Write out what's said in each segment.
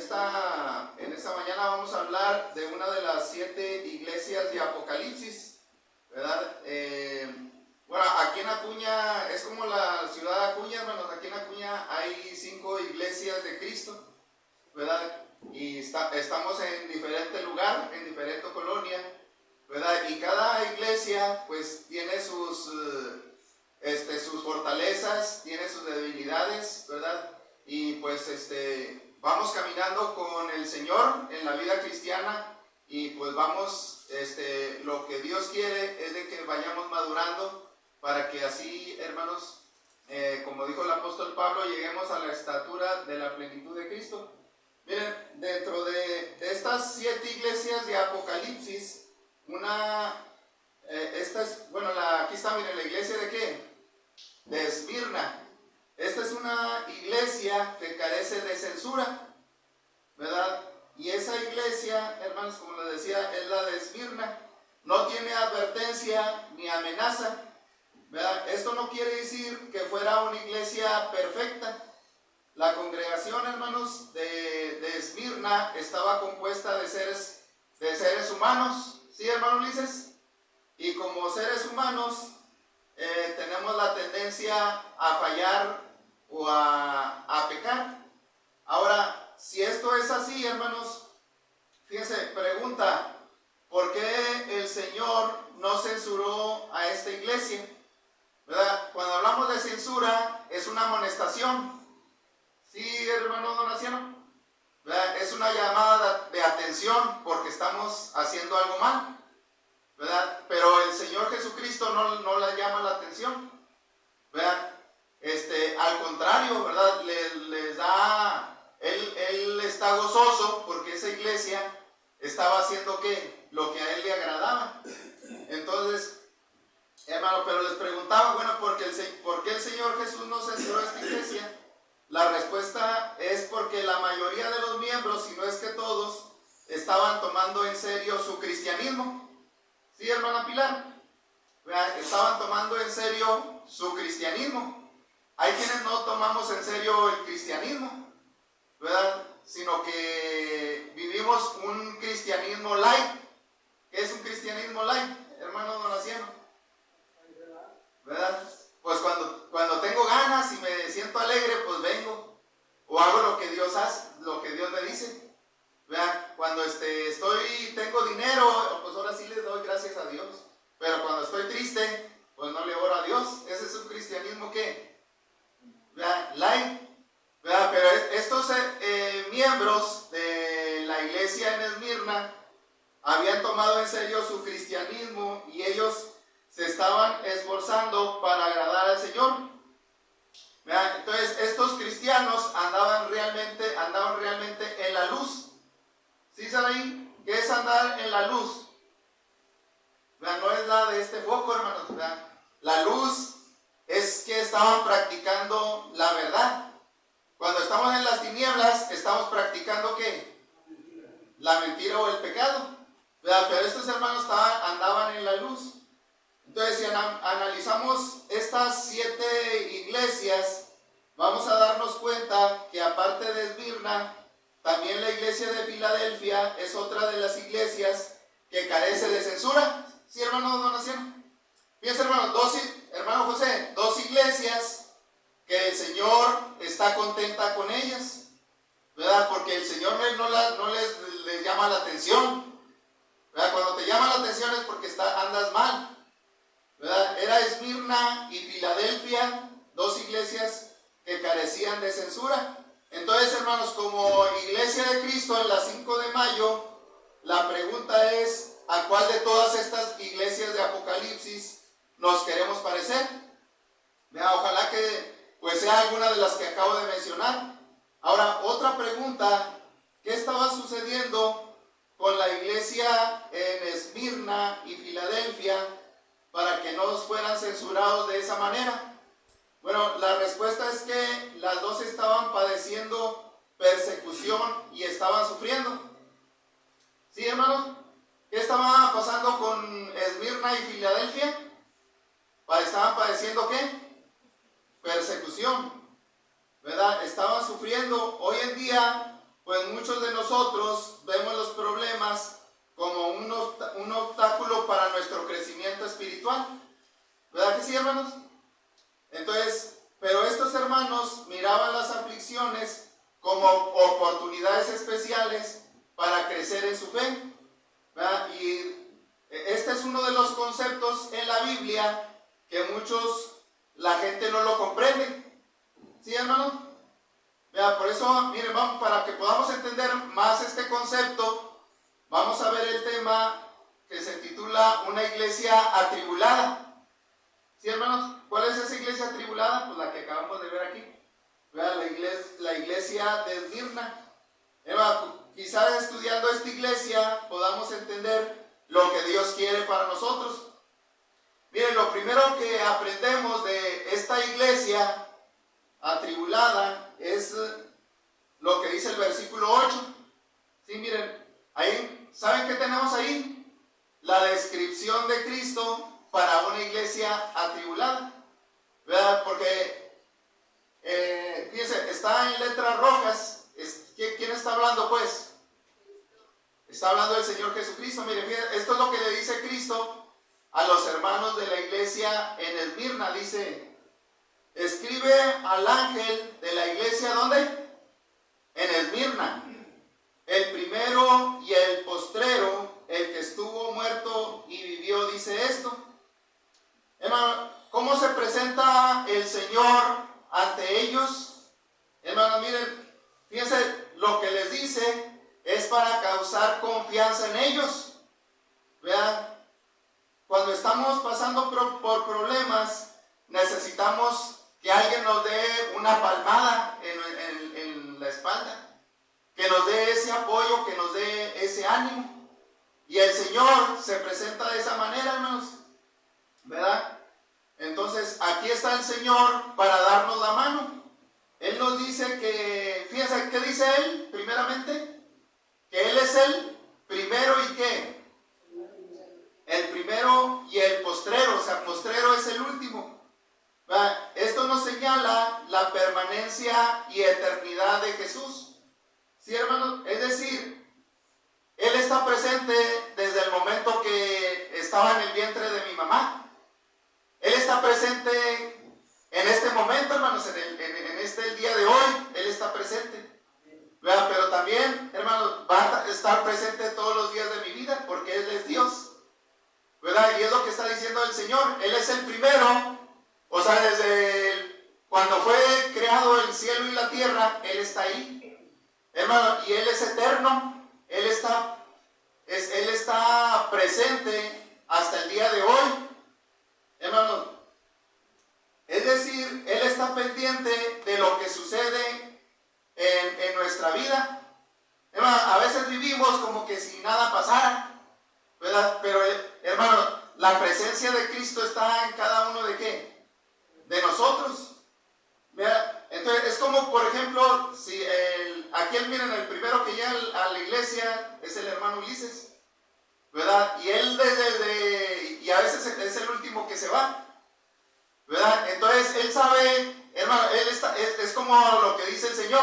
esta mañana vamos a hablar de una de las 7 iglesias de Apocalipsis, ¿verdad? Bueno, aquí en Acuña, es como la ciudad de Acuña, hermanos. Aquí en Acuña hay 5 iglesias de Cristo, ¿verdad? Y estamos en diferente lugar, en diferente colonia, ¿verdad? Y cada iglesia pues tiene sus fortalezas, tiene sus debilidades, ¿verdad? Y pues vamos caminando con el Señor en la vida cristiana y pues vamos, lo que Dios quiere es de que vayamos madurando para que así, hermanos, como dijo el apóstol Pablo, lleguemos a la estatura de la plenitud de Cristo. Miren, dentro de estas 7 iglesias de Apocalipsis, aquí está, miren, la iglesia de ¿qué? De Esmirna. Esta es una iglesia que carece de censura, ¿verdad? Y esa iglesia, hermanos, como les decía, es la de Esmirna. No tiene advertencia ni amenaza, ¿verdad? Esto no quiere decir que fuera una iglesia perfecta. La congregación, hermanos, de Esmirna estaba compuesta de seres humanos, ¿sí, hermano Ulises? Y como seres humanos tenemos la tendencia a fallar o a pecar. Ahora, si esto es así, hermanos, fíjense, pregunta, ¿por qué el Señor no censuró a esta iglesia? ¿Verdad? Cuando hablamos de censura, es una amonestación. ¿Sí, hermano Donaciano? ¿Verdad? Es una llamada de atención porque estamos haciendo algo mal, ¿verdad? Pero el Señor Jesucristo no le llama la atención, ¿verdad? Al contrario, ¿verdad? Les da, él está gozoso porque esa iglesia estaba haciendo ¿qué? Lo que a él le agradaba. Entonces, hermano, pero les preguntaba, bueno, ¿por qué el Señor Jesús no censuró esta iglesia? La respuesta es porque la mayoría de los miembros, si no es que todos, estaban tomando en serio su cristianismo. ¿Sí, hermana Pilar? Estaban tomando en serio su cristianismo. Hay quienes no tomamos en serio el cristianismo, ¿verdad? Sino que vivimos un cristianismo light. ¿Qué es un cristianismo light, hermano Donaciano? ¿Verdad? Pues cuando tengo ganas y me siento alegre, pues vengo. O hago lo que Dios hace, lo que Dios me dice. ¿Verdad? Cuando tengo dinero, pues ahora sí le doy gracias a Dios. Pero cuando estoy triste, pues no le oro a Dios. Ese es un cristianismo ¿qué? ¿Verdad? Light. ¿Verdad? Pero estos miembros de la iglesia en Esmirna habían tomado en serio su cristianismo y ellos se estaban esforzando para agradar al Señor. ¿Verdad? Entonces estos cristianos andaban realmente en la luz. ¿Sí saben ahí? ¿Qué es andar en la luz? ¿Verdad? No es la de este foco, hermanos, ¿verdad? La luz es que estaban practicando la verdad. Cuando estamos en las tinieblas, estamos practicando ¿qué? La mentira o el pecado, ¿verdad? Pero estos hermanos andaban en la luz. Entonces, si analizamos estas 7 iglesias, vamos a darnos cuenta que aparte de Esmirna, también la iglesia de Filadelfia es otra de las iglesias que carece de censura. ¿Sí, hermano Donaciano? Fíjense, hermano José, 2 iglesias que el Señor está contenta con ellas, ¿verdad? Porque el Señor no les llama la atención, ¿verdad? Cuando te llama la atención es porque andas mal, ¿verdad? Era Esmirna y Filadelfia, 2 iglesias que carecían de censura. Entonces, hermanos, como iglesia de Cristo en la 5 de mayo, la pregunta es, ¿a cuál de todas estas iglesias de Apocalipsis nos queremos parecer? Ojalá que pues sea alguna de las que acabo de mencionar. Ahora, otra pregunta, ¿qué estaba sucediendo con la iglesia en Esmirna y Filadelfia para que no fueran censurados de esa manera? Bueno, la respuesta es que las 2 estaban padeciendo persecución y estaban sufriendo. ¿Sí, hermanos? ¿Qué estaba pasando con Esmirna y Filadelfia? ¿Estaban padeciendo qué? Persecución, ¿verdad? Estaban sufriendo. Hoy en día, pues muchos de nosotros vemos los problemas como un obstáculo para nuestro crecimiento espiritual. ¿Verdad que sí, hermanos? Entonces, pero estos hermanos miraban las aflicciones como oportunidades especiales para crecer en su fe, ¿verdad? Y este es uno de los conceptos en la Biblia que la gente no lo comprende. ¿Sí, hermanos? ¿Verdad? Por eso, miren, vamos, para que podamos entender más este concepto, vamos a ver el tema que se titula Una iglesia atribulada. ¿Sí, hermanos? ¿Cuál es esa iglesia atribulada? Pues la que acabamos de ver aquí. ¿Verdad? La iglesia de Esmirna. Quizás estudiando esta iglesia podamos entender lo que Dios quiere para nosotros. Miren, lo primero que aprendemos de esta iglesia atribulada es lo que dice el versículo 8. Sí, miren, ahí, ¿saben qué tenemos ahí? La descripción de Cristo para una iglesia atribulada, ¿verdad? Porque, fíjense, está en letras rojas. ¿Quién está hablando, pues? Está hablando el Señor Jesucristo. Miren, fíjense, esto es lo que le dice Cristo a los hermanos de la iglesia en Esmirna. Dice: escribe al ángel de la iglesia, ¿dónde? En Esmirna, el primero y el postrero, el que estuvo muerto y vivió, dice esto. Hermano, ¿cómo se presenta el Señor ante ellos? Hermano, miren, fíjense, lo que les dice es para causar confianza en ellos. Vean, cuando estamos pasando por problemas, necesitamos que alguien nos dé una palmada en la espalda, que nos dé ese apoyo, que nos dé ese ánimo. Y el Señor se presenta de esa manera, hermanos, ¿verdad? Entonces, aquí está el Señor para darnos la mano. Él nos dice que, fíjense, ¿qué dice Él? Primeramente, que Él es el primero y ¿qué? El primero y el postrero, o sea, postrero es el último. ¿Verdad? Esto nos señala la permanencia y eternidad de Jesús. ¿Sí, hermanos? Es decir, Él está presente desde el momento que estaba en el vientre de mi mamá. Él está presente en este momento, hermanos, el día de hoy. Él está presente. ¿Verdad? Pero también, hermanos, va a estar presente todos los días de mi vida, porque Él es Dios. ¿Verdad? Y es lo que está diciendo el Señor. Él es el primero. O sea, cuando fue creado el cielo y la tierra, Él está ahí. Hermano, y Él es eterno. Él está presente hasta el día de hoy. Hermano, es decir, Él está pendiente de lo que sucede en nuestra vida. Hermano, a veces vivimos como que si nada pasara, ¿verdad? Pero, hermano, la presencia de Cristo está en cada uno de ¿qué? De nosotros. ¿Verdad? Entonces, es como, por ejemplo, si aquí miren, el primero que llega a la iglesia es el hermano Ulises, ¿verdad? Y él y a veces es el último que se va, ¿verdad? Entonces, él sabe, hermano, es como lo que dice el Señor,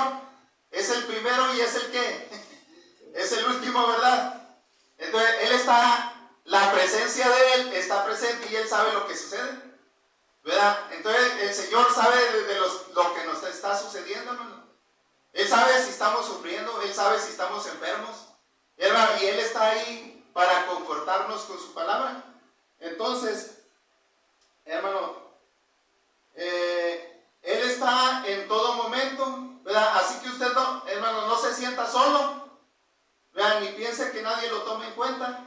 es el primero y es el ¿qué? Es el último, ¿verdad? Entonces, la presencia de Él está presente y Él sabe lo que sucede, ¿verdad? Entonces, el Señor sabe de lo que nos está sucediendo, hermano. Él sabe si estamos sufriendo, Él sabe si estamos enfermos, hermano, y Él está ahí para confortarnos con su palabra. Entonces, hermano, Él está en todo momento, ¿verdad? Así que usted, hermano, no se sienta solo, ¿verdad? Ni piense que nadie lo tome en cuenta,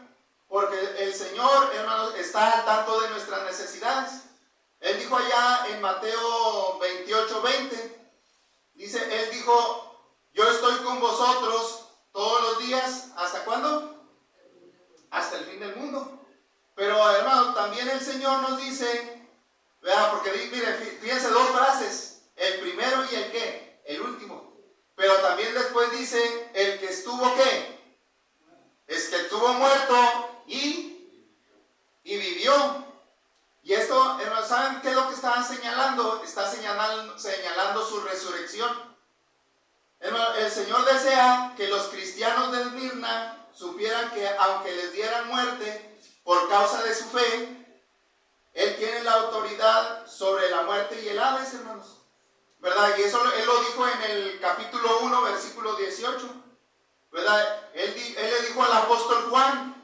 porque el Señor, hermano, está al tanto de nuestras necesidades. Él dijo allá en Mateo 28:20, dice, Él dijo: yo estoy con vosotros todos los días, ¿hasta cuándo? Hasta el fin del mundo. Pero, hermano, también el Señor nos dice, ¿verdad? Porque mire, fíjense, dos frases: el primero y el ¿qué? El último. Pero también después dice: el que estuvo ¿qué? Es que estuvo muerto y vivió. Y esto, hermanos, ¿saben qué es lo que está señalando? Está señalando su resurrección. Hermano, el Señor desea que los cristianos de Esmirna supieran que aunque les dieran muerte por causa de su fe, Él tiene la autoridad sobre la muerte y el Hades, hermanos. ¿Verdad? Y eso Él lo dijo en el capítulo 1, versículo 18. ¿Verdad? Él le dijo al apóstol Juan,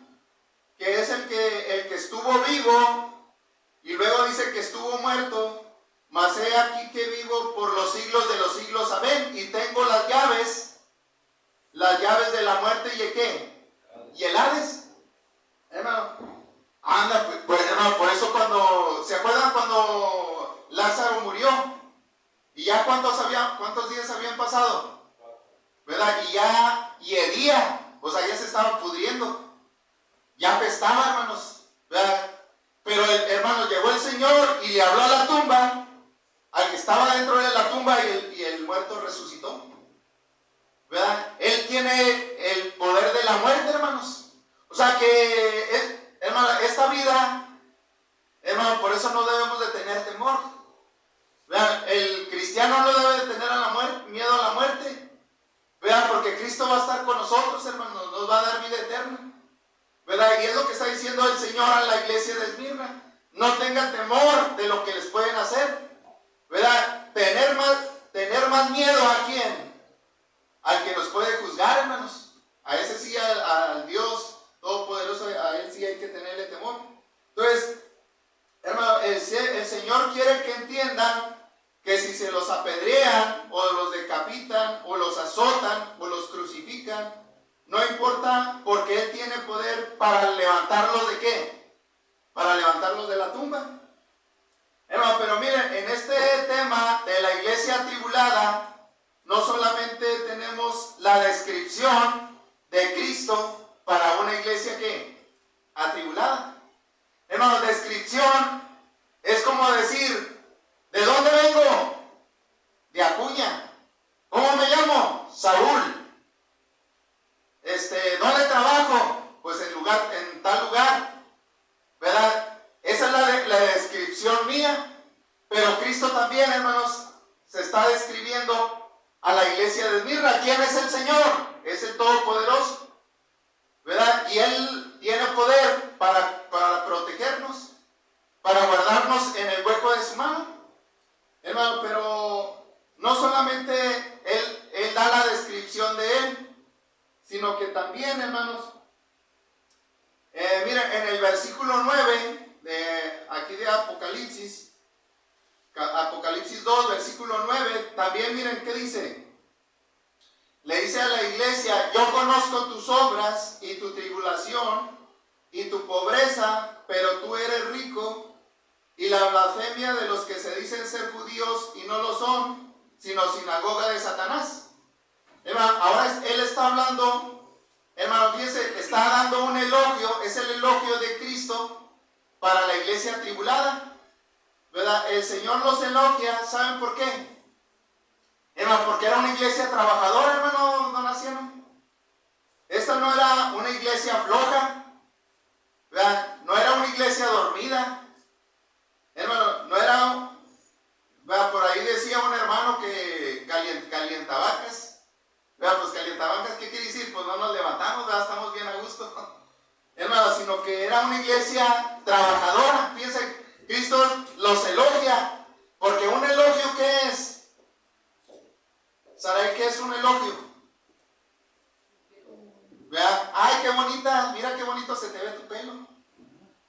que es el que estuvo vivo, y luego dice que estuvo muerto, mas he aquí que vivo por los siglos de los siglos, amén, y tengo las llaves de la muerte y el ¿qué? Y el Hades. Hermano, anda, pues hermano, por eso ¿se acuerdan cuando Lázaro murió? ¿Y ya cuántos días habían pasado? ¿Verdad? Y hedía, o sea, ya se estaba pudriendo, ya apestaba, hermanos, ¿verdad? Pero hermanos, llegó el Señor y le habló a la tumba, al que estaba dentro de la tumba, y el muerto resucitó, ¿verdad? Él tiene el poder de la muerte, hermanos. O sea que, hermano, esta vida, hermano, por eso no debemos de tener temor, ¿verdad? El cristiano no debe de tener miedo a la muerte, ¿verdad? Porque Cristo va a estar con nosotros, hermanos, nos va a dar vida eterna, ¿verdad? Y es lo que está diciendo el Señor a la iglesia de Esmirna. No tengan temor de lo que les pueden hacer, ¿verdad? Tener más miedo ¿a quién? Al que nos puede juzgar, hermanos. A ese sí, al Dios Todopoderoso, a Él sí hay que tenerle temor. Entonces, hermano, el Señor quiere que entiendan que si se los apedrean, o los decapitan, o los azotan, o los crucifican, no importa, porque Él tiene poder para levantarlos ¿de qué? Para levantarlos de la tumba. Hermano, pero miren, en este tema de la iglesia atribulada, no solamente tenemos la descripción de Cristo para una iglesia ¿qué? Atribulada. Hermano, descripción es como decir, ¿de dónde vengo? De Acuña. ¿Cómo me llamo? Saúl. ¿Dónde trabajo? Pues en tal lugar, ¿verdad? Esa es la descripción mía. Pero Cristo también, hermanos, se está describiendo a la iglesia de Esmirna. ¿Quién es el Señor? Es el Todopoderoso, ¿verdad? Y Él tiene poder para protegernos, para guardarnos en el hueco de su mano, hermano. Pero no solamente Él da la descripción de Él, sino que también, hermanos, miren, en el versículo 9 de aquí de Apocalipsis 2, versículo 9, también miren qué dice. Le dice a la iglesia, yo conozco tus obras y tu tribulación y tu pobreza, pero tú eres rico, y la blasfemia de los que se dicen ser judíos y no lo son, sino sinagoga de Satanás. Hermano, ahora Él está hablando, hermano, fíjense, está dando un elogio, es el elogio de Cristo para la iglesia atribulada, ¿verdad? El Señor los elogia, ¿saben por qué? Hermano, porque era una iglesia trabajadora, hermano don Aciano. Esta no era una iglesia floja, ¿verdad? No era una iglesia dormida, hermano, no era, ¿verdad? Por ahí decía un hermano que calientavacas, ¿verdad? Pues calientavacas, ¿qué quiere decir? Pues no nos levantamos, ¿verdad? Estamos bien a gusto, hermano, sino que era una iglesia trabajadora. Fíjense, Cristo los elogia, porque un elogio ¿qué es? ¿Saben qué es un elogio? Vea, ay, qué bonita, mira qué bonito se te ve tu pelo.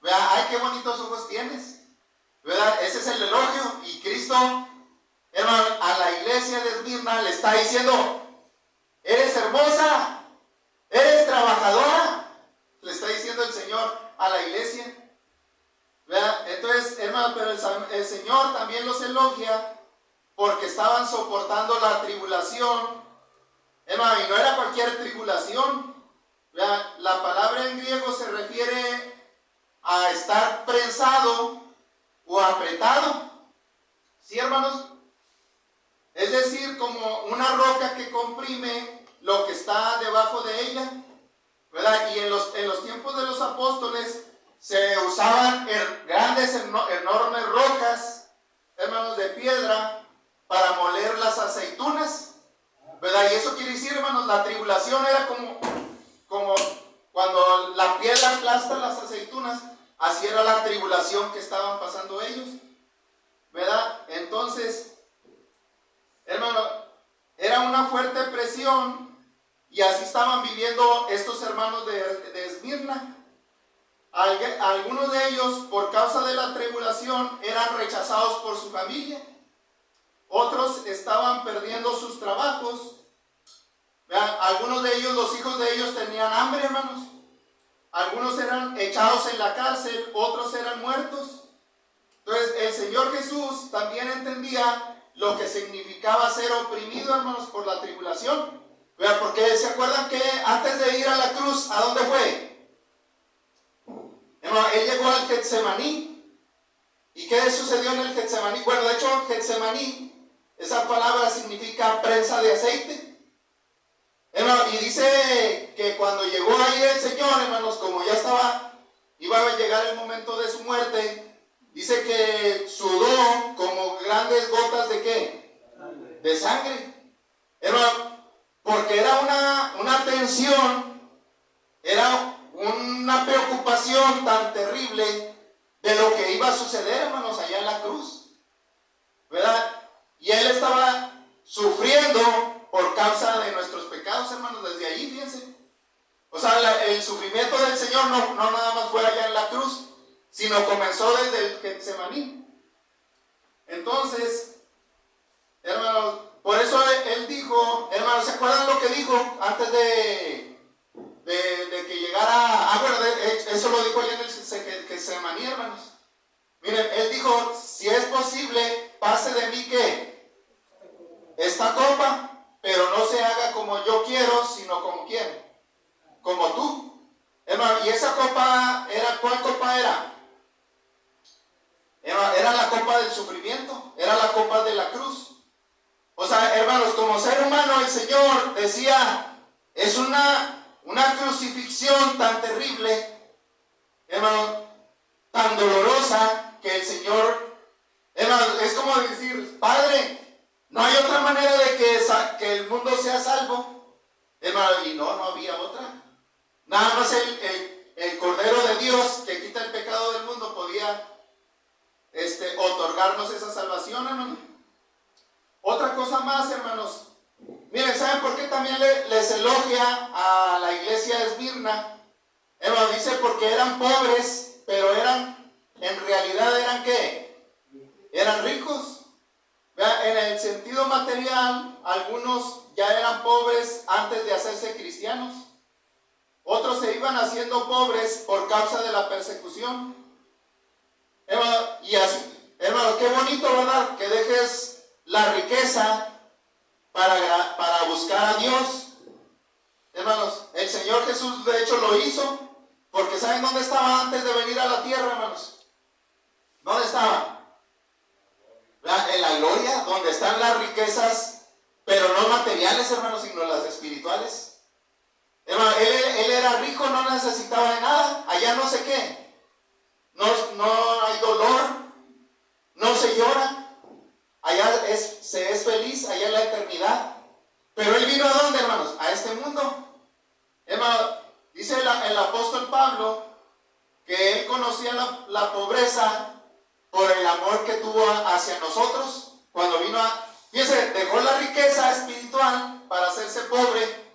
Vea, ay, qué bonitos ojos tienes. ¿Verdad? Ese es el elogio. Y Cristo, hermano, a la iglesia de Esmirna le está diciendo, eres hermosa, eres trabajadora. Le está diciendo el Señor a la iglesia. ¿Verdad? Entonces, hermano, pero el Señor también los elogia porque estaban soportando la tribulación, hermano, y no era cualquier tribulación. ¿Verdad? La palabra en griego se refiere a estar prensado o apretado, ¿sí, hermanos? Es decir, como una roca que comprime lo que está debajo de ella, ¿verdad? Y en los tiempos de los apóstoles se usaban grandes, enormes rocas, hermanos, de piedra, para moler las aceitunas, ¿verdad? Y eso quiere decir, hermanos, la tribulación era como cuando la piedra aplasta las aceitunas, así era la tribulación que estaban pasando ellos, ¿verdad? Entonces, hermano, era una fuerte presión y así estaban viviendo estos hermanos de Esmirna. Algunos de ellos, por causa de la tribulación, eran rechazados por su familia. Otros estaban perdiendo sus trabajos. Vean, algunos de ellos, los hijos de ellos tenían hambre, hermanos. Algunos eran echados en la cárcel, otros eran muertos. Entonces, el Señor Jesús también entendía lo que significaba ser oprimido, hermanos, por la tribulación. Vean, porque se acuerdan que antes de ir a la cruz, ¿a dónde fue? Hermano, él llegó al Getsemaní. ¿Y qué sucedió en el Getsemaní? Bueno, de hecho, Getsemaní, esa palabra significa prensa de aceite. Hermano, y dice que cuando llegó ahí el Señor, hermanos, como ya iba a llegar el momento de su muerte, dice que sudó como grandes gotas de ¿qué? De sangre. Hermano, porque era una tensión, era una preocupación tan terrible de lo que iba a suceder, hermanos, allá en la cruz, ¿verdad? Y él estaba sufriendo por causa de nuestros pecados, hermanos, desde allí, fíjense. O sea, el sufrimiento del Señor no nada más fue allá en la cruz, sino comenzó desde el Getsemaní. Entonces, hermanos, por eso él dijo, hermanos, ¿se acuerdan lo que dijo antes de que llegara? Bueno, eso lo dijo allá en el Getsemaní, hermanos. Miren, él dijo, si es posible, pase de mí ¿qué? Esta copa, pero no se haga como yo quiero, sino como quién, como tú. Hermano, y esa copa era, ¿cuál copa era? Era la copa del sufrimiento, era la copa de la cruz. O sea, hermanos, como ser humano el Señor decía, es una crucifixión tan terrible, hermano, tan dolorosa, que el Señor, hermano, es como decir, Padre, no hay otra manera de que el mundo sea salvo, hermano, y no había otra. Nada más el Cordero de Dios que quita el pecado del mundo podía otorgarnos esa salvación, hermano. Otra cosa más, hermanos. Miren, ¿saben por qué también les elogia a la iglesia de Esmirna? Hermano, dice porque eran pobres, pero en realidad eran ¿qué? Eran ricos. Vean, en el sentido material, algunos ya eran pobres antes de hacerse cristianos. Otros se iban haciendo pobres por causa de la persecución. Hermano, y así, hermano, qué bonito, ¿verdad? Que dejes la riqueza para buscar a Dios. Hermanos, el Señor Jesús de hecho lo hizo, porque ¿saben dónde estaba antes de venir a la tierra, hermanos? ¿Dónde estaba? En la gloria, donde están las riquezas, pero no materiales, hermanos, sino las espirituales. Hermano, él era rico, no necesitaba de nada, allá no sé qué. No hay dolor, no se llora, allá se es feliz, allá en la eternidad. Pero él vino ¿a dónde, hermanos? A este mundo. Hermano, dice el apóstol Pablo que él conocía la pobreza por el amor que tuvo hacia nosotros. Cuando vino fíjense, dejó la riqueza espiritual para hacerse pobre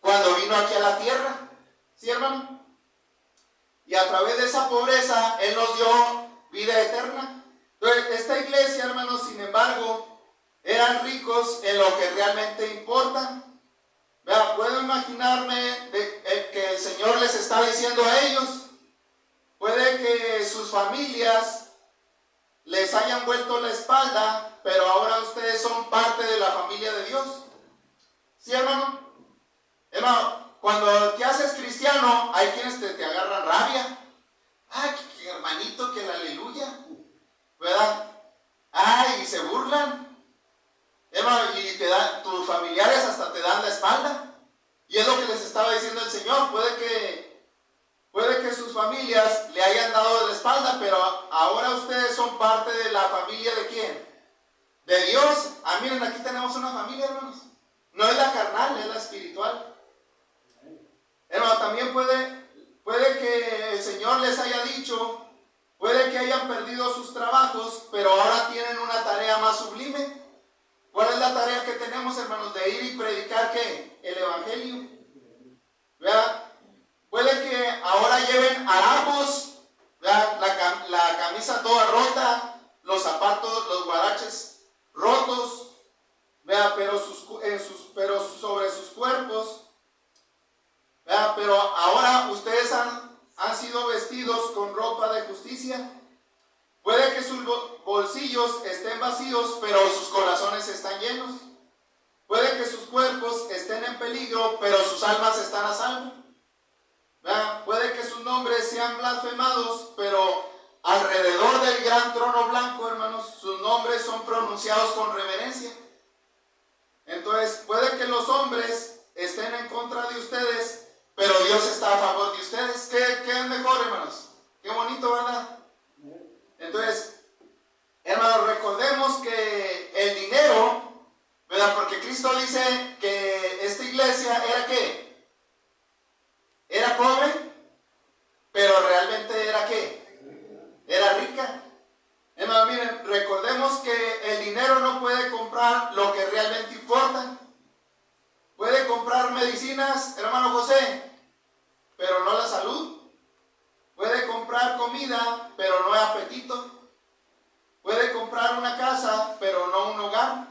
cuando vino aquí a la tierra. ¿Sí, hermano? Y a través de esa pobreza él nos dio vida eterna. Entonces, esta iglesia, hermanos, sin embargo, eran ricos en lo que realmente importa. Vean, puedo imaginarme que el Señor les está diciendo a ellos, puede que sus familias les hayan vuelto la espalda, pero ahora ustedes son parte de la familia de Dios. ¿Sí, hermano? Hermano, cuando te haces cristiano, hay quienes te agarran rabia. Ay, que hermanito, que la aleluya, ¿verdad? Ay, y se burlan. Hermano, y tus familiares hasta te dan la espalda. Y es lo que les estaba diciendo el Señor. Puede que sus familias le hayan dado la espalda, pero ahora ustedes son parte de la familia ¿de quién? De Dios. Ah, miren, aquí tenemos una familia, hermanos. No es la carnal, es la espiritual. Hermano, también puede que el Señor les haya dicho, puede que hayan perdido sus trabajos, pero ahora tienen una tarea más sublime. ¿Cuál es la tarea que tenemos, hermanos? De ir y predicar, ¿qué? El Evangelio. ¿Verdad? Puede que ahora lleven harapos, la camisa toda rota, los zapatos, los guaraches rotos, ¿verdad? Pero sobre sus cuerpos, ¿verdad? Pero ahora ustedes han sido vestidos con ropa de justicia. Puede que sus bolsillos estén vacíos, pero sus corazones están llenos. Puede que sus cuerpos estén en peligro, pero sus almas están a salvo. ¿Verdad? Puede que sus nombres sean blasfemados, pero alrededor del gran trono blanco, hermanos, sus nombres son pronunciados con reverencia. Entonces, puede que los hombres estén en contra de ustedes, pero Dios está a favor de ustedes. ¿Qué es mejor, hermanos? Qué bonito, ¿verdad? Entonces, hermanos, recordemos que el dinero, ¿verdad? Porque Cristo dice que esta iglesia era ¿qué? Era pobre, pero realmente era ¿qué? Era rica. Hermanos, miren, recordemos que el dinero no puede comprar lo que realmente importa. Puede comprar medicinas, hermano José, pero no la salud. Puede comprar comida, pero no apetito. Puede comprar una casa, pero no un hogar.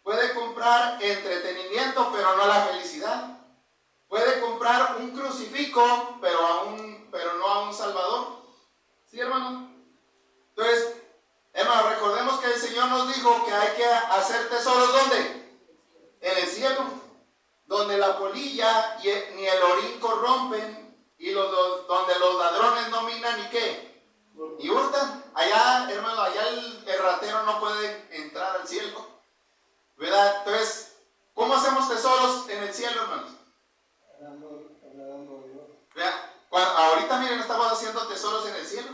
Puede comprar entretenimiento, pero no la felicidad. Puede comprar un crucifijo, pero no a un Salvador. ¿Sí, hermano? Entonces, hermano, recordemos que el Señor nos dijo que hay que hacer tesoros, ¿dónde? En el cielo, donde la polilla ni el orín corrompen, y donde los ladrones no minan ni qué, y hurtan. Allá, hermano, allá el ratero no puede entrar al cielo, ¿verdad? Entonces, ¿cómo hacemos tesoros en el cielo, hermanos? Ahorita, miren, estamos haciendo tesoros en el cielo.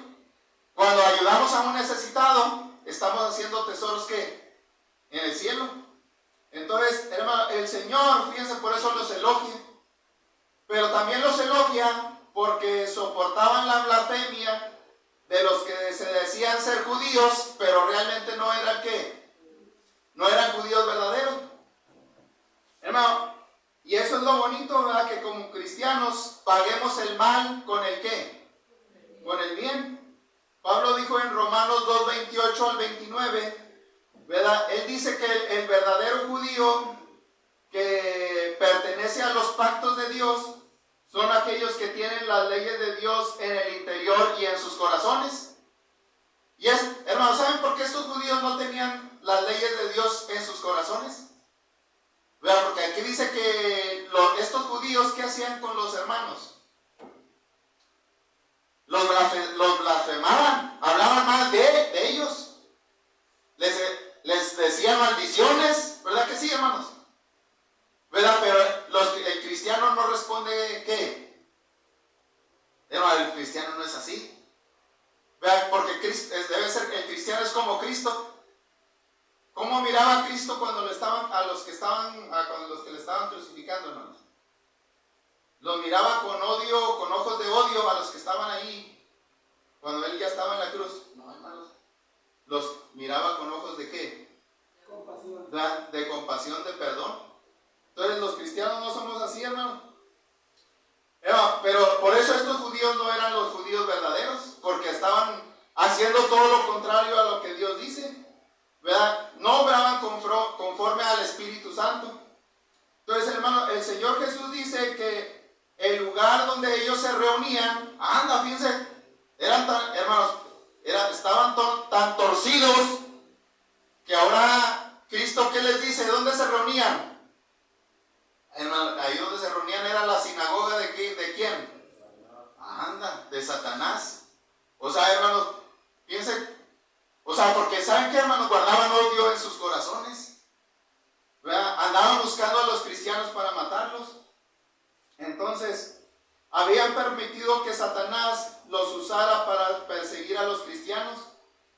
Cuando ayudamos a un necesitado, estamos haciendo tesoros ¿qué? En el cielo. Entonces, hermano, el Señor, fíjense, por eso los elogia. Pero también los elogia porque soportaban la blasfemia de los que se decían ser judíos, pero realmente no eran ¿qué? No eran judíos verdaderos. Hermano, y eso es lo bonito, ¿verdad? Que como cristianos paguemos el mal con el ¿qué? Con el bien. Pablo dijo en Romanos 2, 28 al 29, ¿verdad? Él dice que el verdadero judío que pertenece a los pactos de Dios son aquellos que tienen las leyes de Dios en el interior y en sus corazones. Y hermanos, ¿saben por qué estos judíos no tenían las leyes de Dios en sus corazones? ¿Verdad? Porque aquí dice que estos judíos, ¿qué hacían con los hermanos? Los blasfemaban, hablaban mal de ellos, les decían maldiciones, ¿verdad que sí, hermanos? ¿Verdad? Pero el cristiano no responde ¿qué? Hermano, el cristiano no es así, ¿verdad? Porque debe ser que el cristiano es como Cristo. ¿Cómo miraba a Cristo cuando le estaban le estaban crucificando, hermanos? Los miraba con odio, con ojos de odio a los que estaban ahí cuando él ya estaba en la cruz. No, hermanos. Los miraba con ojos de ¿qué? Compasión. De compasión, de perdón. Entonces los cristianos no somos así, hermano. Pero por eso estos judíos no eran los judíos verdaderos, porque estaban haciendo todo lo contrario a lo que Dios dice, ¿verdad? No obraban conforme al Espíritu Santo. Entonces, hermano, el Señor Jesús dice que el lugar donde ellos se reunían, fíjense, estaban tan torcidos que ahora Cristo, ¿qué les dice? ¿Dónde se reunían? Hermano, ahí donde se reunían era la sinagoga ¿de quién? De Satanás. O sea, hermanos, fíjense, porque ¿saben qué, hermanos? Guardaban odio en sus corazones, ¿verdad? Andaban buscando a los cristianos para matarlos. Entonces, habían permitido que Satanás los usara para perseguir a los cristianos.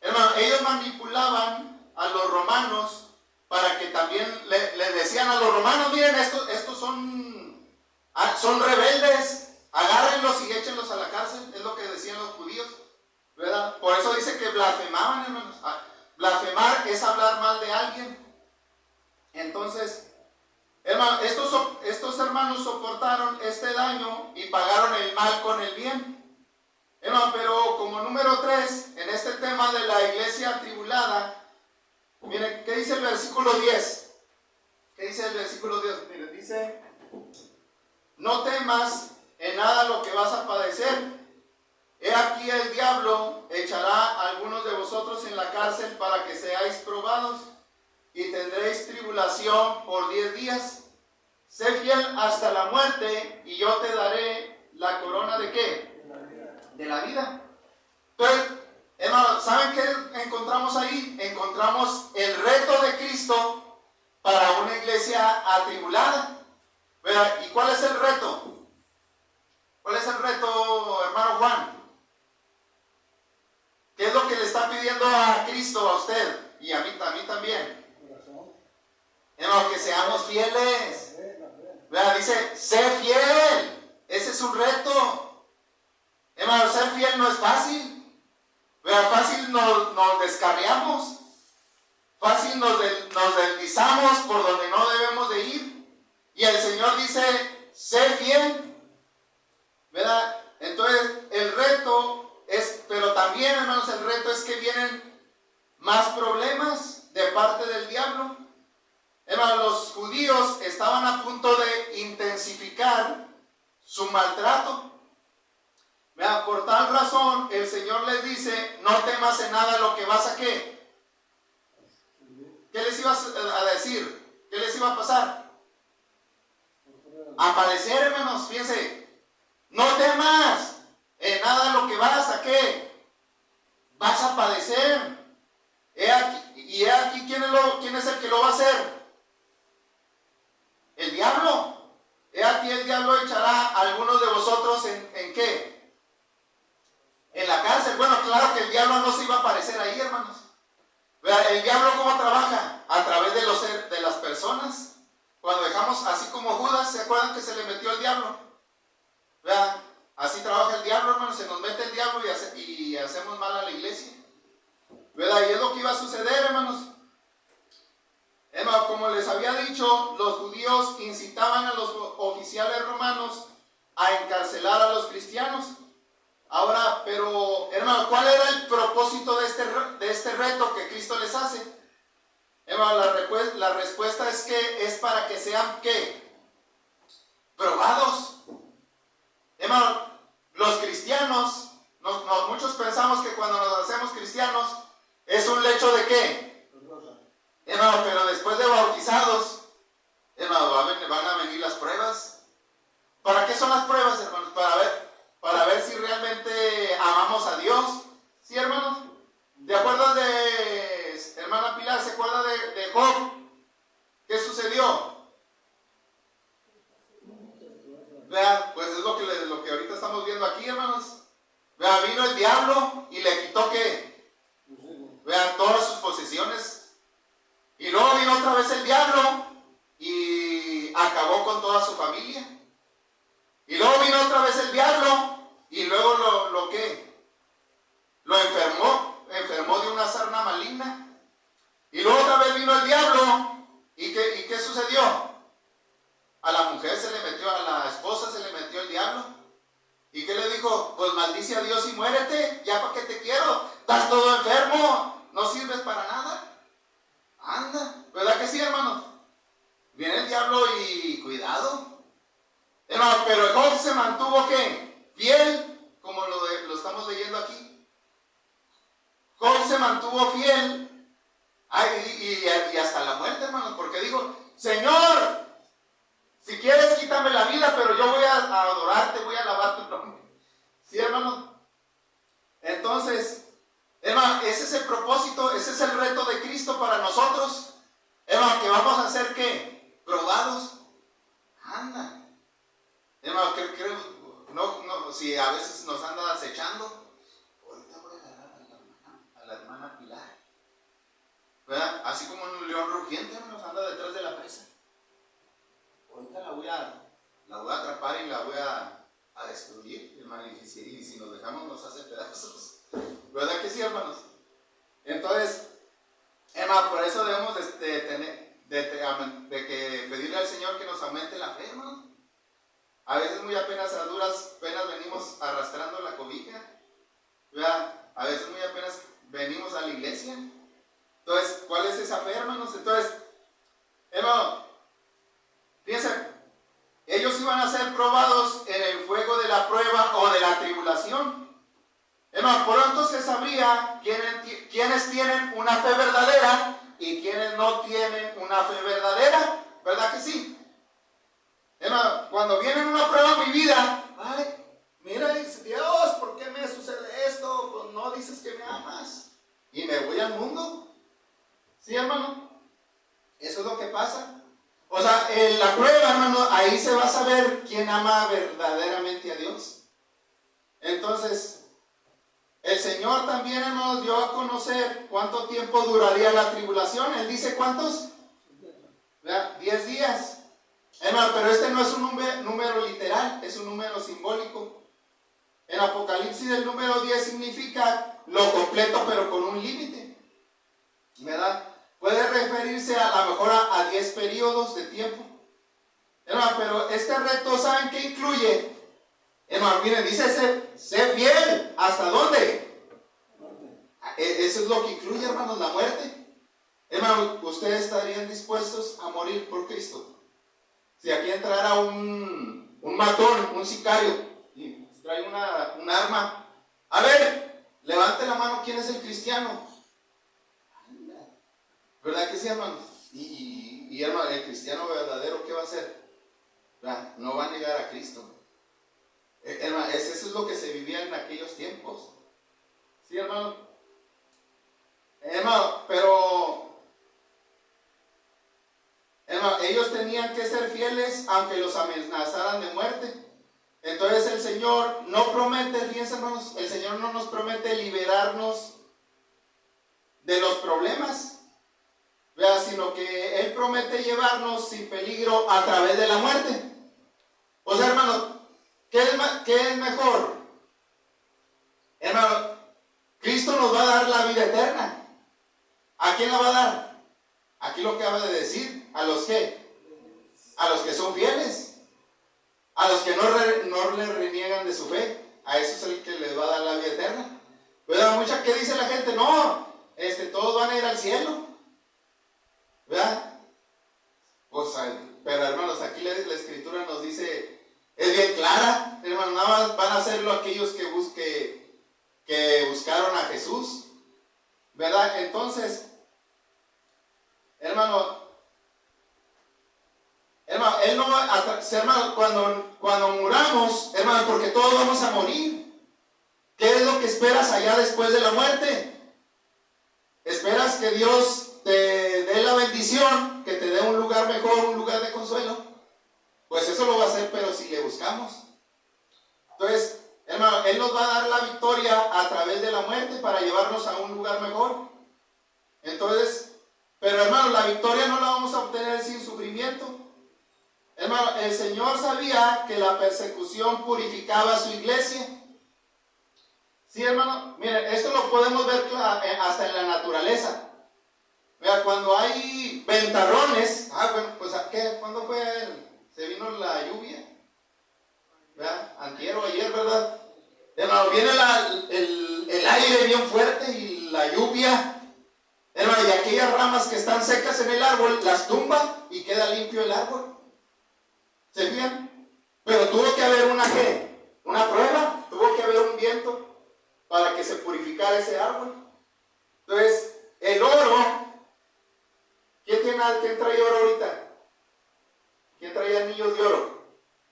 Hermano, ellos manipulaban a los romanos para que también le decían a los romanos, miren, estos son rebeldes, agárrenlos y échenlos a la cárcel, es lo que decían los judíos, ¿verdad? Por eso dice que blasfemaban, hermanos. Blasfemar es hablar mal de alguien. Entonces, hermano, estos hermanos soportaron este daño y pagaron el mal con el bien. Hermano, pero como número 3, en este tema de la iglesia atribulada, miren, ¿qué dice el versículo 10? ¿Qué dice el versículo 10? Miren, dice: no temas en nada lo que vas a padecer. He aquí el diablo echará a algunos de vosotros en la cárcel para que seáis probados, y tendréis tribulación por 10 días. Sé fiel hasta la muerte, y yo te daré la corona ¿de qué? De la vida. Entonces, hermanos, ¿saben qué encontramos ahí? Encontramos el reto de Cristo para una iglesia atribulada. ¿Y cuál es el reto? ¿Cuál es el reto, hermano Juan? ¿Qué es lo que le está pidiendo a Cristo, a usted? Y a mí también. Hermano, que seamos fieles. Dice, sé fiel. Ese es un reto. Hermano, ser fiel no es fácil. Fácil nos descarriamos. Fácil nos deslizamos por donde no debemos de ir. Y el Señor dice, sé fiel. ¿Verdad? Entonces, el reto es, pero también, hermanos, el reto es que vienen más problemas de parte del diablo. Hermanos, los judíos estaban a punto de intensificar su maltrato. ¿Verdad? Por tal razón, el Señor les dice, no temas en nada lo que vas a ¿qué? ¿Qué les ibas a decir? ¿Qué les iba a pasar? A padecer, hermanos, fíjense. No temas en nada lo que vas a ¿qué? Vas a padecer. He aquí ¿quién es el que lo va a hacer? El diablo. He aquí el diablo echará a algunos de vosotros ¿en qué? En la cárcel. Bueno, claro que el diablo no se iba a aparecer ahí, hermanos. El diablo ¿cómo trabaja? A través de las personas. Cuando dejamos, así como Judas, ¿se acuerdan que se le metió el diablo? ¿Verdad? Así trabaja el diablo, hermanos. Se nos mete el diablo y hacemos mal a la iglesia. ¿Verdad? Y es lo que iba a suceder, hermanos. Hermanos, como les había dicho, los judíos incitaban a los oficiales romanos a encarcelar a los cristianos. Ahora, pero, hermano, ¿cuál era el propósito de este reto que Cristo les hace? Hermano, la respuesta es que es para que sean, ¿qué? Probados. Hermano, los cristianos, muchos pensamos que cuando nos hacemos cristianos es un lecho de ¿qué? Hermano, pero después de bautizados, hermano, van a venir las pruebas. ¿Para qué son las pruebas, hermanos? Para ver si realmente amamos a Dios. ¿Sí, hermanos? ¿Te acuerdas de, hermana Pilar, se acuerda de Job? ¿Qué sucedió? Vean, pues es lo que ahorita estamos viendo aquí, hermanos. Vean, vino el diablo y le quitó ¿qué? Vean, todas sus posesiones. Y luego vino otra vez el diablo y acabó con toda su familia. Y luego vino otra vez el diablo y luego lo enfermó de una sarna maligna. Y luego otra vez vino el diablo y ¿qué sucedió? A la mujer a la esposa se le metió el diablo. ¿Y qué le dijo? Pues maldice a Dios y muérete, ya para qué te quiero, estás todo enfermo, no sirves para nada. Anda, ¿verdad que sí, hermano? Viene el diablo y cuidado. Hermano, pero Job se mantuvo ¿qué? Fiel, como lo estamos leyendo aquí. Job se mantuvo fiel y hasta la muerte, hermano, porque dijo, Señor, si quieres quítame la vida, pero yo voy a adorarte, voy a alabar tu nombre. ¿Sí, hermano? Entonces, hermano, ese es el propósito, ese es el reto de Cristo para nosotros. Hermano, que vamos a ser ¿qué? Probados. Anda. Hermano, creo, no, si a veces nos anda acechando, ahorita voy a agarrar a la hermana Pilar. ¿verdad? Así como un león rugiente, hermanos, anda detrás de la presa. Ahorita la voy a atrapar y la voy a destruir, hermano, y si nos dejamos nos hace pedazos. ¿Verdad que sí, hermanos? Entonces, hermano, por eso debemos de que pedirle al Señor que nos aumente la fe, hermano. A veces muy apenas a duras penas venimos arrastrando la cobija, ¿verdad? A veces muy apenas venimos a la iglesia. Entonces, ¿cuál es esa fe, hermanos? Entonces, hermano, fíjense, ellos iban a ser probados en el fuego de la prueba o de la tribulación. Hermano, pronto se sabría quiénes tienen una fe verdadera y quiénes no tienen una fe verdadera, ¿verdad que sí? Hermano, cuando viene una prueba a mi vida, ay, mira, dice Dios, ¿por qué me sucede esto? Pues no dices que me amas y me voy al mundo. ¿Sí, hermano? Eso es lo que pasa. O sea, en la prueba, hermano, ahí se va a saber quién ama verdaderamente a Dios. Entonces, el Señor también nos dio a conocer cuánto tiempo duraría la tribulación. Él dice, ¿cuántos? 10 días. Hermano, pero este no es un número literal, es un número simbólico. En Apocalipsis el número 10 significa lo completo, pero con un límite, ¿verdad? Puede referirse a lo mejor a 10 periodos de tiempo. Hermano, pero este reto, ¿saben qué incluye? Hermano, miren, dice sé fiel. ¿Hasta dónde? Eso es lo que incluye, hermanos, la muerte. Hermano, ¿ustedes estarían dispuestos a morir por Cristo? Si aquí entrara un matón, un sicario, y trae un arma, a ver, levante la mano, ¿quién es el cristiano? ¿Verdad que sí, hermanos? Y hermano, el cristiano verdadero, ¿qué va a hacer? ¿Verdad? No va a negar a Cristo. Hermano, eso es lo que se vivía en aquellos tiempos. ¿Sí, hermano? Hermano, pero hermano, ellos tenían que ser fieles aunque los amenazaran de muerte. Entonces el Señor no promete, fíjense, hermanos, el Señor no nos promete liberarnos de los problemas, ¿verdad? Sino que Él promete llevarnos sin peligro a través de la muerte. O sea, hermano, ¿qué es mejor? Hermano, Cristo nos va a dar la vida eterna. ¿A quién la va a dar? Aquí lo que acaba de decir, ¿a los qué? A los que son fieles, a los que no le reniegan de su fe, a eso es el que les va a dar la vida eterna. ¿Verdad? Mucha que dice la gente, no, todos van a ir al cielo, ¿verdad? Pues, pero hermanos, aquí la escritura nos dice, es bien clara, hermanos, nada más van a hacerlo aquellos que buscaron a Jesús, ¿verdad? Entonces, hermano, Él no va a, hermano, cuando muramos, hermano, porque todos vamos a morir. ¿Qué es lo que esperas allá después de la muerte? ¿Esperas que Dios te dé la bendición, que te dé un lugar mejor, un lugar de consuelo? Pues eso lo va a hacer, pero si le buscamos. Entonces, hermano, Él nos va a dar la victoria a través de la muerte para llevarnos a un lugar mejor. Entonces, pero hermano, la victoria no la vamos a obtener sin sufrimiento. Hermano, el Señor sabía que la persecución purificaba a su iglesia. Sí, hermano, miren, esto lo podemos ver hasta en la naturaleza. Mira, cuando hay ventarrones, bueno, pues ¿cuándo se vino la lluvia? ¿Verdad? Antier o ayer, ¿verdad? Hermano, viene el aire bien fuerte y la lluvia. Hermano, y aquellas ramas que están secas en el árbol, las tumba y queda limpio el árbol. ¿Se fijan? Pero tuvo que haber una prueba, tuvo que haber un viento para que se purificara ese árbol. Entonces, el oro, ¿quién trae oro ahorita? ¿Quién trae anillos de oro?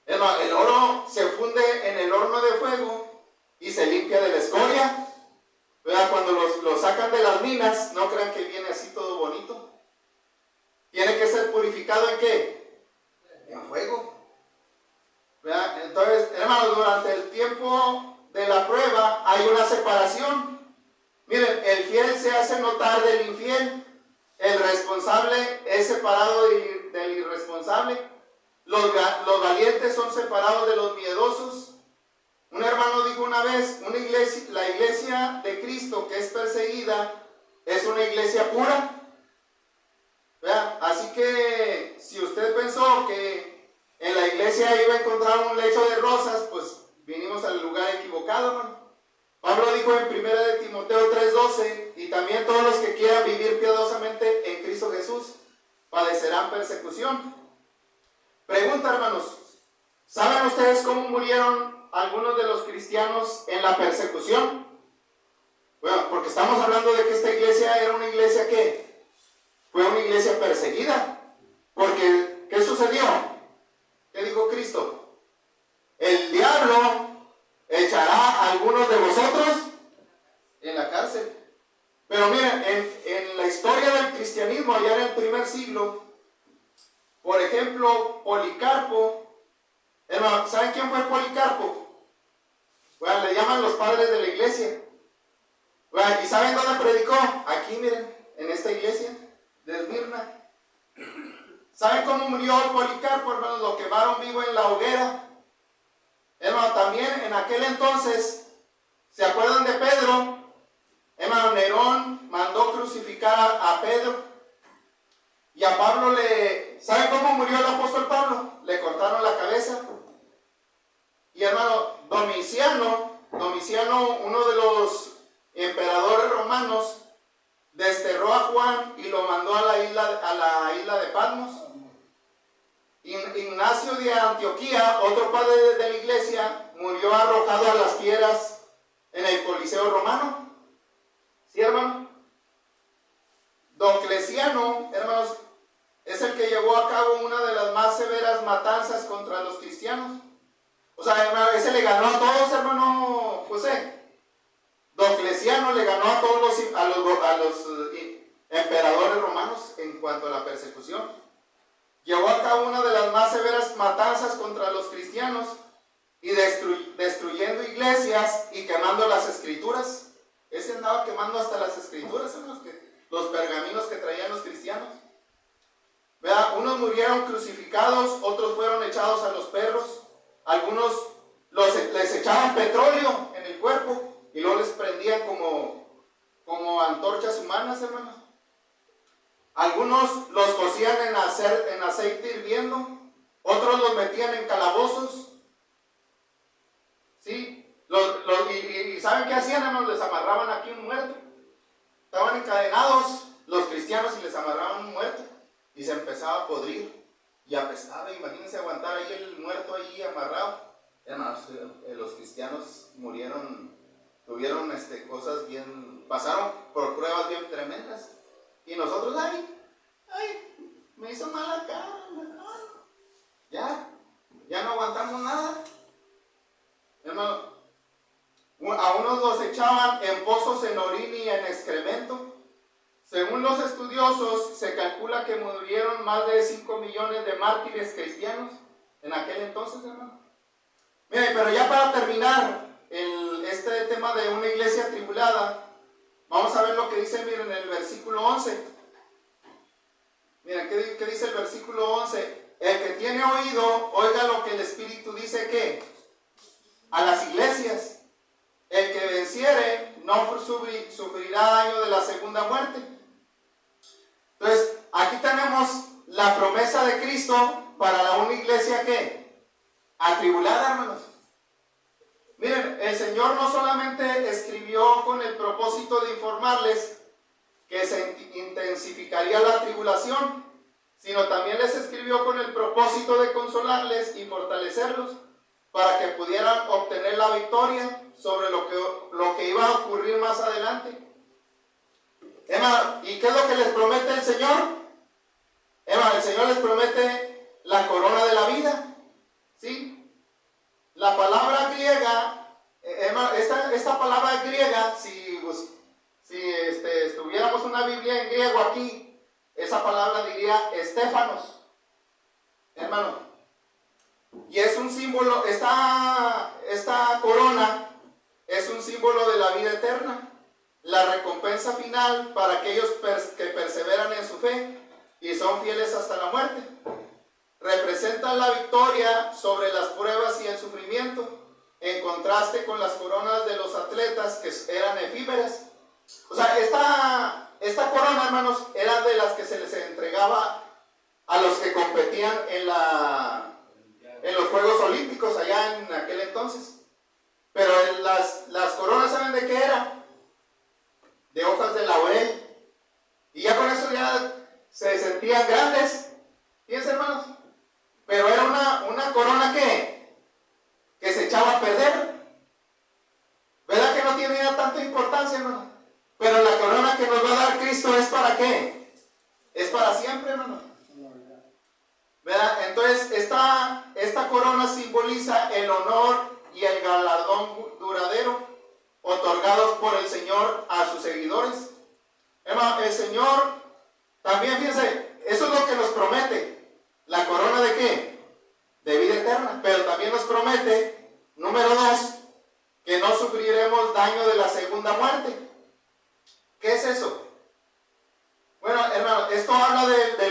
Hermano, el oro se funde en el horno de fuego y se limpia de la escoria. ¿Verdad? Cuando lo sacan de las minas, no crean que viene así todo bonito. Tiene que ser purificado ¿en qué? En fuego. ¿Verdad? Entonces, hermanos, durante el tiempo de la prueba hay una separación. Miren, el fiel se hace notar del infiel. El responsable es separado del irresponsable. Los valientes son separados de los miedosos. Un hermano dijo una vez, la iglesia de Cristo que es perseguida es una iglesia pura. ¿Vean? Así que si usted pensó que en la iglesia iba a encontrar un lecho de rosas, pues vinimos al lugar equivocado, hermano. Pablo dijo en 1 de Timoteo 3:12, y también todos los que quieran vivir piadosamente en Cristo Jesús padecerán persecución. Pregunta, hermanos, ¿saben ustedes cómo murieron algunos de los cristianos en la persecución? Bueno, porque estamos hablando de que esta iglesia era una iglesia que fue una iglesia perseguida. Porque, ¿qué sucedió? ¿Qué dijo Cristo? El diablo echará a algunos de vosotros en la cárcel. Pero miren, en la historia del cristianismo, allá en el primer siglo, por ejemplo, Policarpo, hermano, ¿saben quién fue Policarpo? Bueno, le llaman los padres de la iglesia. Bueno, ¿y saben dónde predicó? Aquí, miren, en esta iglesia de Esmirna. ¿Saben cómo murió Policarpo, hermanos? Lo quemaron vivo en la hoguera. Hermano, también en aquel entonces, ¿se acuerdan de Pedro? Hermano, Nerón mandó crucificar a Pedro. Y a Pablo ¿saben cómo murió el apóstol Pablo? Le cortaron la cabeza. Y hermano, Domiciano, uno de los emperadores romanos, desterró a Juan y lo mandó a la isla de Patmos. Ignacio de Antioquía, otro padre de la iglesia, murió arrojado a las fieras en el Coliseo romano. ¿Sí, hermano? Diocleciano, hermanos, es el que llevó a cabo una de las más severas matanzas contra los cristianos. O sea, hermano, ese le ganó a todos, hermano José. Diocleciano le ganó a todos los emperadores romanos en cuanto a la persecución. Llevó a cabo una de las más severas matanzas contra los cristianos y destruyendo iglesias y quemando las escrituras. Ese andaba quemando hasta las escrituras, los pergaminos que traían los cristianos. Vea, unos murieron crucificados, otros fueron echados a los perros, algunos les echaban petróleo en el cuerpo y luego les prendían como antorchas humanas, hermanos. Algunos los cocían en aceite hirviendo, otros los metían en calabozos. ¿Sí? Y ¿saben qué hacían, hermanos? Les amarraban aquí un muerto. Estaban encadenados los cristianos y les amarraban un muerto. Y se empezaba a podrir y apestaba. Imagínense aguantar ahí el muerto ahí amarrado. Hermanos, los cristianos tuvieron cosas pasaron por pruebas bien tremendas. Y nosotros, me hizo mal acá, ya no aguantamos nada. Hermano, a unos los echaban en pozos en orín y en excremento. Según los estudiosos, se calcula que murieron más de 5 millones de mártires cristianos en aquel entonces, hermano. Miren, pero ya para terminar este tema de una iglesia atribulada, vamos a ver lo que dice, miren, en el versículo 11. Miren, ¿qué dice el versículo 11? El que tiene oído, oiga lo que el Espíritu dice, ¿qué? A las iglesias. El que venciere no sufrirá daño de la segunda muerte. Entonces, aquí tenemos la promesa de Cristo para una iglesia, ¿qué? Atribulada, hermanos. Miren, el Señor no solamente escribió con el propósito de informarles que se intensificaría la tribulación, sino también les escribió con el propósito de consolarles y fortalecerlos para que pudieran obtener la victoria sobre lo que iba a ocurrir más adelante. Hermano, ¿y qué es lo que les promete el Señor? Hermano, el Señor les promete la corona de la vida, ¿sí? La palabra griega, hermano, esta palabra griega, si estuviéramos una Biblia en griego aquí, esa palabra diría estéfanos, hermano. Y es un símbolo, esta corona es un símbolo de la vida eterna. la recompensa final para aquellos que perseveran en su fe y son fieles hasta la muerte. Representan la victoria sobre las pruebas y el sufrimiento, en contraste con las coronas de los atletas que eran efímeras. O sea, esta corona, hermanos, era de las que se les entregaba a los que competían en los Juegos Olímpicos allá en aquel entonces. Pero las coronas, ¿saben de qué eran? De hojas de laurel. Y ya con eso ya se sentían grandes. Fíjense, hermanos. Pero era una corona que se echaba a perder. ¿Verdad que no tiene ya tanta importancia, hermano? Pero la corona que nos va a dar Cristo ¿es para qué? Es para siempre, hermano. ¿Verdad? Entonces esta corona simboliza el honor y el galardón duradero otorgados por el Señor a sus seguidores. Hermano, el Señor también, fíjense, eso es lo que nos promete. ¿La corona de qué? De vida eterna. Pero también nos promete, número 2, que no sufriremos daño de la segunda muerte. ¿Qué es eso? Bueno, hermano, esto habla de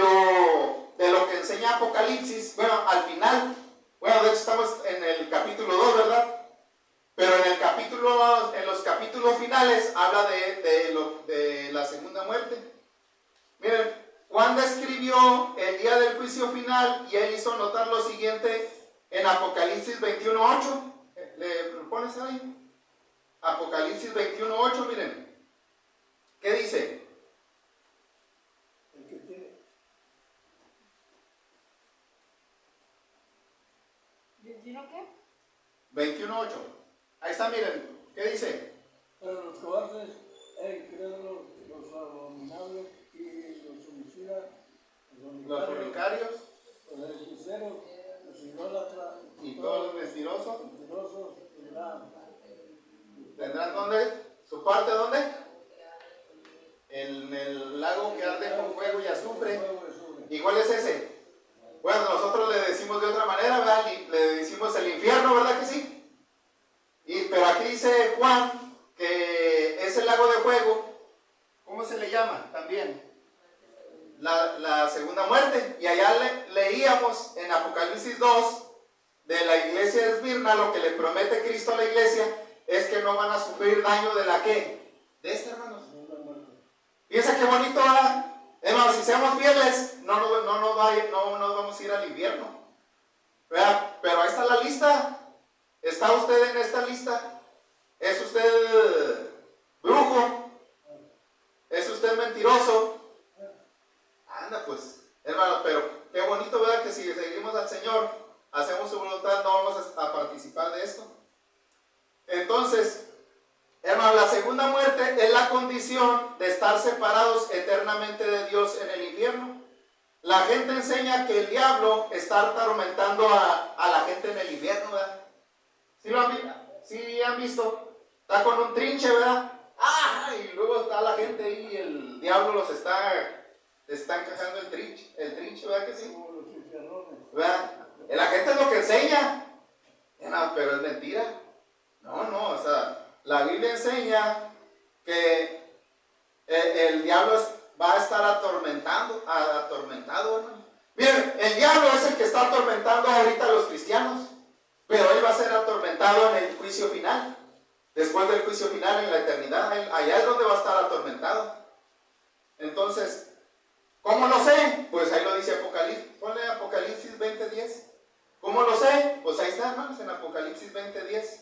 lo que enseña Apocalipsis. Bueno, al final, bueno, de hecho estamos en el capítulo 2, ¿verdad? Pero en los capítulos finales habla de la segunda muerte. Miren, Juan describió el día del juicio final y él hizo notar lo siguiente en Apocalipsis 21:8. ¿Le pones ahí? Apocalipsis 21:8, miren. ¿Qué dice? ¿21 qué? 21:8. Ahí está, miren. ¿Qué dice? Pero los cobardes, incrédulos, los abominables y los homicidas, Los fornicarios los hechiceros, los idólatras y todos los mentirosos tendrán ¿dónde? ¿Su parte dónde? En el lago que arde con fuego y azufre. ¿Y cuál es ese? Bueno, nosotros le decimos de otra manera, ¿verdad? Le decimos el infierno, ¿verdad que sí? Pero aquí dice Juan que es el lago de fuego. ¿Cómo se le llama también? La segunda muerte. Y allá leíamos en Apocalipsis 2 de la iglesia de Esmirna, lo que le promete Cristo a la iglesia es que no van a sufrir daño de la ¿qué? De esta, hermanos. Piensa qué bonito, ¿verdad? Hermanos, si seamos fieles, no nos vamos a ir al infierno. ¿Verdad? Pero ahí está la lista. ¿Está usted en esta lista? ¿Es usted brujo? ¿Es usted mentiroso? Anda pues, hermano, pero qué bonito, ¿verdad? Que si seguimos al Señor, hacemos su voluntad, no vamos a participar de esto. Entonces, hermano, la segunda muerte es la condición de estar separados eternamente de Dios en el infierno. La gente enseña que el diablo está atormentando a la gente en el infierno, ¿verdad? ¿Sí han visto? Está con un trinche, ¿verdad? ¡Ah! Y luego está la gente ahí y el diablo los está encajando el trinche, ¿verdad que sí? ¿Verdad? La gente es lo que enseña. No, pero es mentira. No, o sea, la Biblia enseña que el diablo va a estar atormentado, hermano. Miren, el diablo es el que está atormentando ahorita a los cristianos, pero él va a ser atormentado en el juicio final. Después del juicio final, en la eternidad, allá es donde va a estar atormentado. Entonces, ¿cómo lo sé? Pues ahí lo dice Apocalipsis. Ponle Apocalipsis 20:10. ¿Cómo lo sé? Pues ahí está, hermanos, en Apocalipsis 20:10.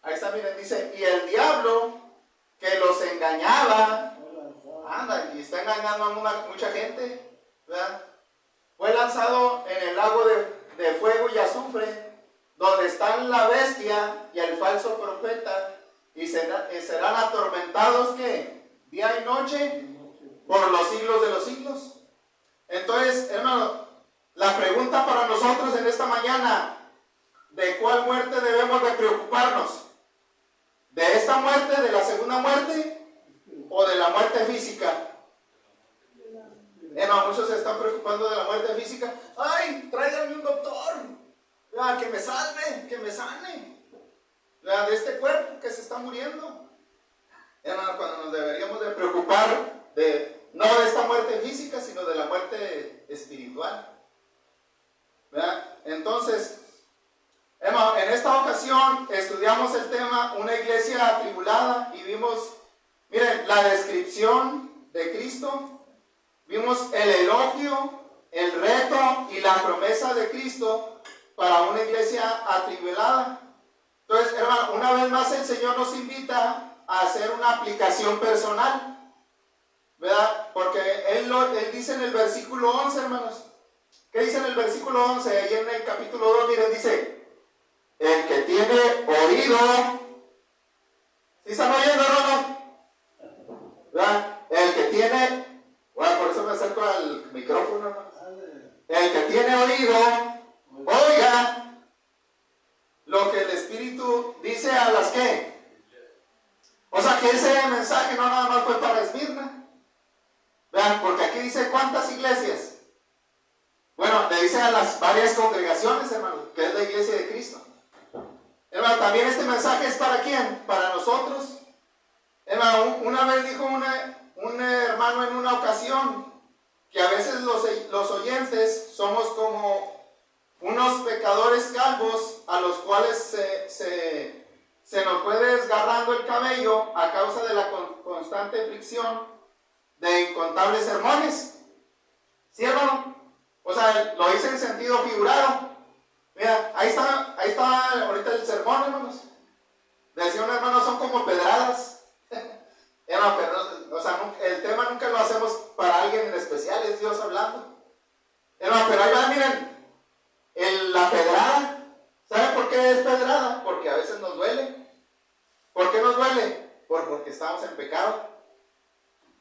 Ahí está, miren, dice, y el diablo que los engañaba, anda, y está engañando a mucha gente, ¿verdad? Fue lanzado en el lago de fuego y azufre, donde están la bestia y el falso profeta, y serán atormentados, ¿qué? Día y noche, por los siglos de los siglos. Entonces, hermano, la pregunta para nosotros en esta mañana, ¿de cuál muerte debemos de preocuparnos? ¿De esta muerte, de la segunda muerte, o de la muerte física? Muchos se están preocupando de la muerte física. ¡Ay, tráiganme un doctor! Que me salve, que me sane, ¿verdad? De este cuerpo que se está muriendo. Hermano, cuando nos deberíamos de preocupar no de esta muerte física, sino de la muerte espiritual, ¿verdad? Entonces, hermano, en esta ocasión estudiamos el tema una iglesia atribulada y vimos, miren, la descripción de Cristo, vimos el elogio, el reto y la promesa de Cristo para una iglesia atribulada. Entonces, hermano, una vez más el Señor nos invita a hacer una aplicación personal, ¿verdad? Porque Él dice en el versículo 11, hermanos. ¿Qué dice en el versículo 11? Ahí en el capítulo 2, miren, dice: el que tiene oído, ¿sí están oyendo, hermanos? ¿Verdad? El que tiene, bueno, por eso me acerco al micrófono, hermanos. El que tiene oído, oiga lo que el Espíritu dice a las que. O sea que ese mensaje no nada más fue para Esmirna. Vean, porque aquí dice cuántas iglesias. Bueno, le dice a las varias congregaciones, hermano, que es la iglesia de Cristo. Hermano, también este mensaje es para quién, para nosotros. Hermano, una vez dijo un hermano en una ocasión que a veces los oyentes somos como unos pecadores calvos a los cuales se nos fue desgarrando el cabello a causa de la constante fricción de incontables sermones. ¿Sí, hermano? O sea, lo hice en sentido figurado. Mira, ahí está ahorita el sermón, hermanos. Decía un hermano, son como pedradas. Hermano, pero, o sea, el tema nunca lo hacemos para alguien en especial, es Dios hablando. Hermano, pero ahí va, miren, la pedrada. ¿Saben por qué es pedrada? Porque a veces nos duele. ¿Por qué nos duele? Porque estamos en pecado.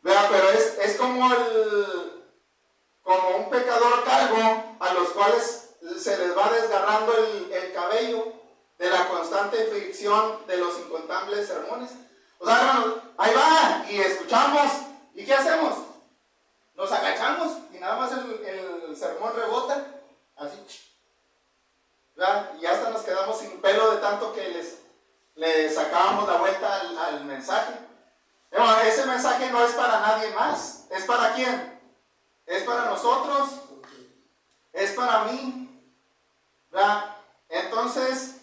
Vea, pero es como un pecador calvo a los cuales se les va desgarrando el cabello de la constante fricción de los incontables sermones. O sea, hermanos, ahí va, y escuchamos, ¿y qué hacemos? Nos agachamos y nada más el sermón rebota, así, ¿verdad? Y hasta nos quedamos sin pelo de tanto que les sacábamos la vuelta al mensaje. Pero ese mensaje no es para nadie más. ¿Es para quién? Es para nosotros. Es para mí, ¿verdad? Entonces,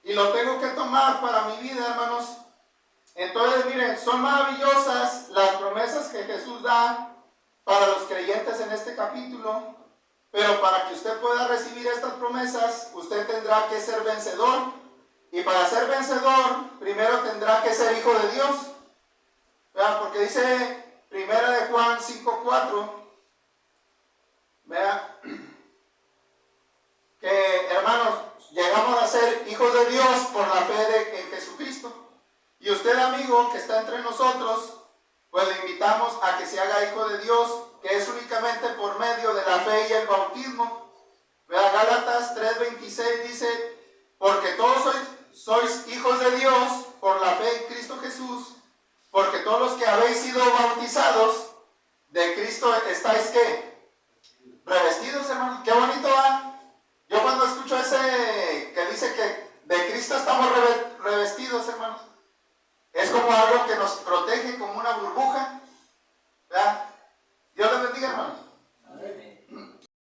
y lo tengo que tomar para mi vida, hermanos. Entonces, miren, son maravillosas las promesas que Jesús da para los creyentes en este capítulo, pero para que usted pueda recibir estas promesas, usted tendrá que ser vencedor, y para ser vencedor, primero tendrá que ser hijo de Dios, ¿verdad? Porque dice 1 de Juan 5:4, ¿verdad? Que, hermanos, llegamos a ser hijos de Dios por la fe en Jesucristo. Y usted, amigo, que está entre nosotros, pues le invitamos a que se haga hijo de Dios, que es únicamente por medio de la fe y el bautismo. Vea, Gálatas 3:26 dice: porque todos sois hijos de Dios por la fe en Cristo Jesús, porque todos los que habéis sido bautizados de Cristo estáis, ¿qué? Revestidos, hermano. Qué bonito va. Yo cuando escucho ese que dice que de Cristo estamos revestidos, hermanos, es como algo que nos protege, como una burbuja, ¿verdad? Dios les bendiga, hermanos.